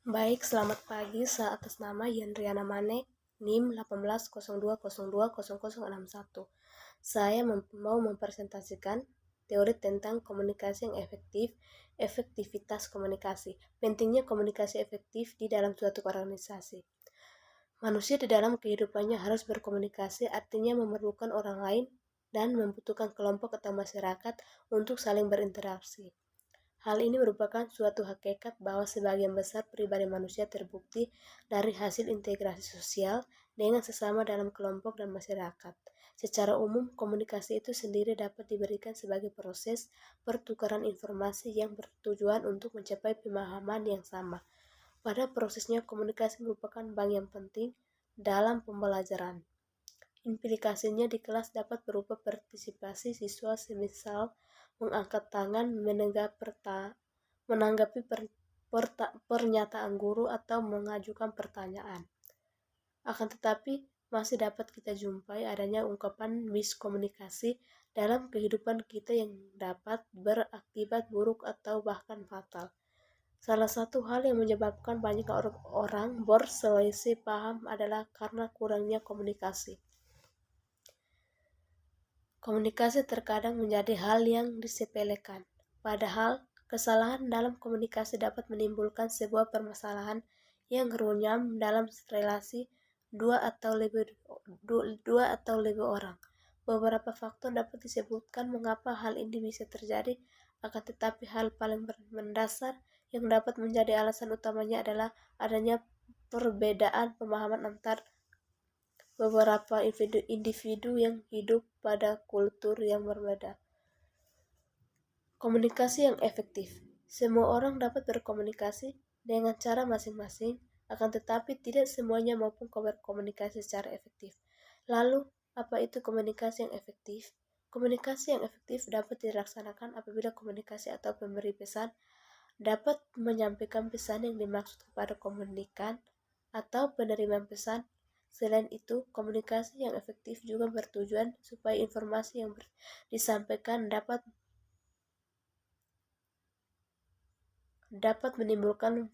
Baik, selamat pagi. Atas nama Yandriana Mane, NIM 1802020061. Saya mau mempresentasikan teori tentang komunikasi yang efektif, efektivitas komunikasi. Pentingnya komunikasi efektif di dalam suatu organisasi. Manusia di dalam kehidupannya harus berkomunikasi, artinya memerlukan orang lain dan membutuhkan kelompok atau masyarakat untuk saling berinteraksi. Hal ini merupakan suatu hakikat bahwa sebagian besar pribadi manusia terbukti dari hasil integrasi sosial dengan sesama dalam kelompok dan masyarakat. Secara umum, komunikasi itu sendiri dapat diberikan sebagai proses pertukaran informasi yang bertujuan untuk mencapai pemahaman yang sama. Pada prosesnya, komunikasi merupakan bank yang penting dalam pembelajaran. Implikasinya di kelas dapat berupa partisipasi siswa, semisal mengangkat tangan menanggapi pernyataan guru atau mengajukan pertanyaan. Akan tetapi, masih dapat kita jumpai adanya ungkapan miskomunikasi dalam kehidupan kita yang dapat berakibat buruk atau bahkan fatal. Salah satu hal yang menyebabkan banyak orang berselisih paham adalah karena kurangnya komunikasi. Komunikasi terkadang menjadi hal yang disepelekan, padahal kesalahan dalam komunikasi dapat menimbulkan sebuah permasalahan yang runyam dalam relasi dua atau lebih orang. Beberapa faktor dapat disebutkan mengapa hal ini bisa terjadi, akan tetapi hal paling mendasar yang dapat menjadi alasan utamanya adalah adanya perbedaan pemahaman antar beberapa individu yang hidup pada kultur yang berbeda. Komunikasi yang efektif. Semua orang dapat berkomunikasi dengan cara masing-masing, akan tetapi tidak semuanya mampu berkomunikasi secara efektif. Lalu, apa itu komunikasi yang efektif? Komunikasi yang efektif dapat dilaksanakan apabila komunikasi atau pemberi pesan dapat menyampaikan pesan yang dimaksud kepada komunikan atau penerima pesan. Selain itu, komunikasi yang efektif juga bertujuan supaya informasi yang disampaikan dapat menimbulkan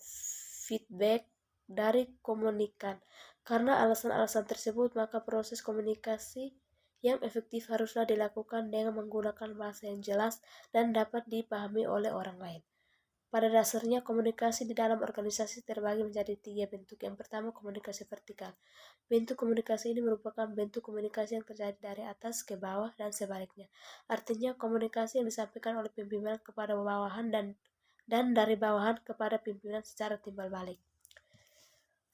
feedback dari komunikan. Karena alasan-alasan tersebut, maka proses komunikasi yang efektif haruslah dilakukan dengan menggunakan bahasa yang jelas dan dapat dipahami oleh orang lain. Pada dasarnya, komunikasi di dalam organisasi terbagi menjadi 3 bentuk. Yang pertama, komunikasi vertikal. Bentuk komunikasi ini merupakan bentuk komunikasi yang terjadi dari atas ke bawah dan sebaliknya. Artinya, komunikasi yang disampaikan oleh pimpinan kepada bawahan dan dari bawahan kepada pimpinan secara timbal balik.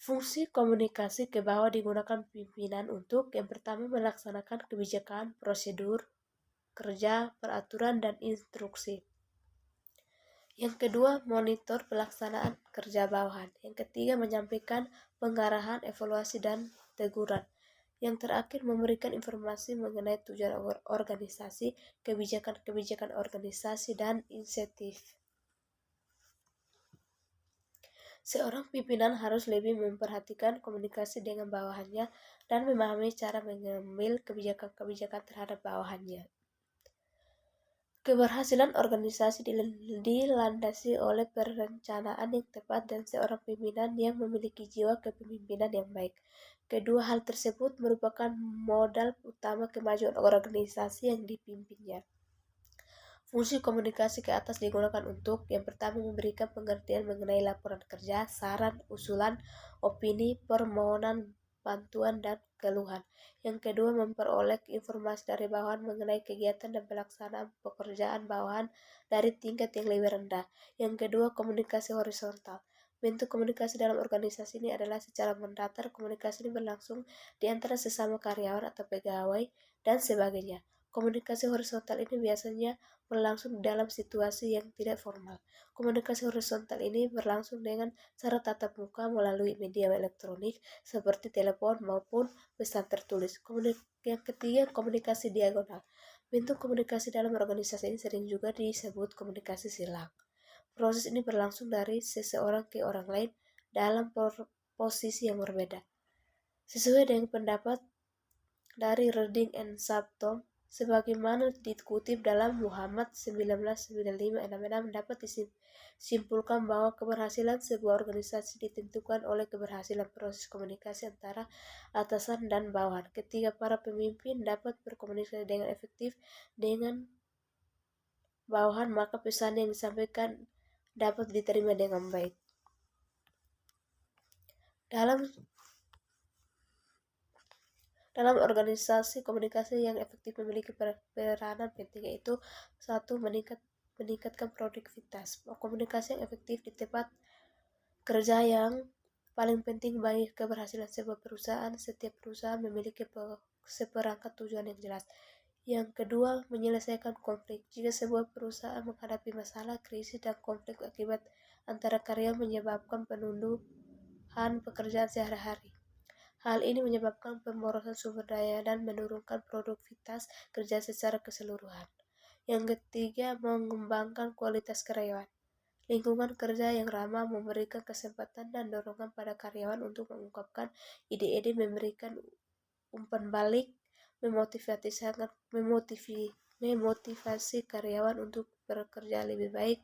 Fungsi komunikasi ke bawah digunakan pimpinan untuk yang pertama melaksanakan kebijakan, prosedur, kerja, peraturan, dan instruksi. Yang kedua, monitor pelaksanaan kerja bawahan. Yang ketiga, menyampaikan pengarahan, evaluasi, dan teguran. Yang terakhir, memberikan informasi mengenai tujuan organisasi, kebijakan-kebijakan organisasi, dan insentif. Seorang pimpinan harus lebih memperhatikan komunikasi dengan bawahannya dan memahami cara mengambil kebijakan-kebijakan terhadap bawahannya. Keberhasilan organisasi dilandasi oleh perencanaan yang tepat dan seorang pimpinan yang memiliki jiwa kepemimpinan yang baik. Kedua hal tersebut merupakan modal utama kemajuan organisasi yang dipimpinnya. Fungsi komunikasi ke atas digunakan untuk yang pertama memberikan pengertian mengenai laporan kerja, saran, usulan, opini, permohonan, bantuan, dan keluhan. Yang kedua, memperoleh informasi dari bawahan mengenai kegiatan dan pelaksanaan pekerjaan bawahan dari tingkat yang lebih rendah. Yang kedua, komunikasi horizontal. Bentuk komunikasi dalam organisasi ini adalah secara mendatar. Komunikasi ini berlangsung di antara sesama karyawan atau pegawai dan sebagainya. Komunikasi horizontal ini biasanya berlangsung dalam situasi yang tidak formal. Komunikasi horizontal ini berlangsung dengan cara tatap muka melalui media elektronik seperti telepon maupun pesan tertulis. Yang ketiga, komunikasi diagonal. Bentuk komunikasi dalam organisasi ini sering juga disebut komunikasi silang. Proses ini berlangsung dari seseorang ke orang lain dalam posisi yang berbeda. Sesuai dengan pendapat dari Reading and Subtom, Sebagaimana dikutip dalam Muhammad 1995:66 dapat disimpulkan bahwa keberhasilan sebuah organisasi ditentukan oleh keberhasilan proses komunikasi antara atasan dan bawahan. Ketika para pemimpin dapat berkomunikasi dengan efektif dengan bawahan, maka pesan yang disampaikan dapat diterima dengan baik. Dalam organisasi, komunikasi yang efektif memiliki peranan penting, yaitu satu, meningkatkan produktivitas. Komunikasi yang efektif di tempat kerja yang paling penting bagi keberhasilan sebuah perusahaan. Setiap perusahaan memiliki seperangkat tujuan yang jelas. Yang kedua, menyelesaikan konflik. Jika sebuah perusahaan menghadapi masalah, krisis, dan konflik akibat antara karyawan menyebabkan penundukan pekerjaan sehari-hari. Hal ini menyebabkan pemborosan sumber daya dan menurunkan produktivitas kerja secara keseluruhan. Yang ketiga, mengembangkan kualitas karyawan. Lingkungan kerja yang ramah memberikan kesempatan dan dorongan pada karyawan untuk mengungkapkan ide-ide, memberikan umpan balik, memotivasi karyawan untuk bekerja lebih baik.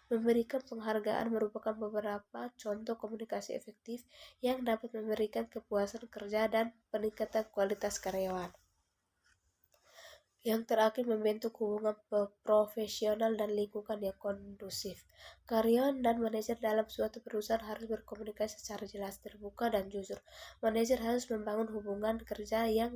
Memberikan penghargaan merupakan beberapa contoh komunikasi efektif yang dapat memberikan kepuasan kerja dan peningkatan kualitas karyawan. Yang terakhir, membentuk hubungan profesional dan lingkungan yang kondusif. Karyawan dan manajer dalam suatu perusahaan harus berkomunikasi secara jelas, terbuka, dan jujur. Manajer harus membangun hubungan kerja yang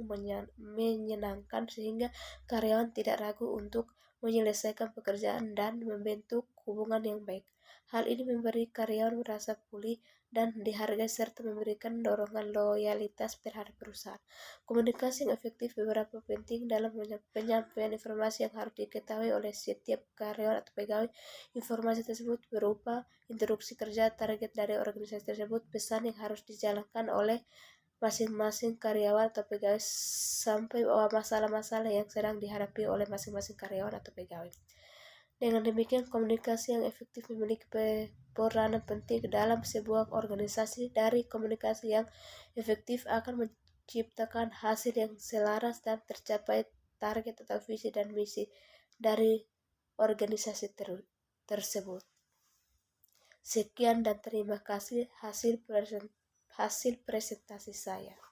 menyenangkan sehingga karyawan tidak ragu untuk menyelesaikan pekerjaan dan membentuk hubungan yang baik. Hal ini memberi karyawan merasa pulih dan dihargai serta memberikan dorongan loyalitas terhadap perusahaan. Komunikasi yang efektif beberapa penting dalam penyampaian informasi yang harus diketahui oleh setiap karyawan atau pegawai. Informasi tersebut berupa instruksi kerja, target dari organisasi tersebut, pesan yang harus dijalankan oleh masing-masing karyawan atau pegawai, sampai masalah-masalah yang sedang dihadapi oleh masing-masing karyawan atau pegawai. Dengan demikian, komunikasi yang efektif memiliki peranan penting dalam sebuah organisasi. Dari komunikasi yang efektif akan menciptakan hasil yang selaras dan tercapai target atau visi dan misi dari organisasi tersebut. Sekian dan terima kasih hasil presentasi saya.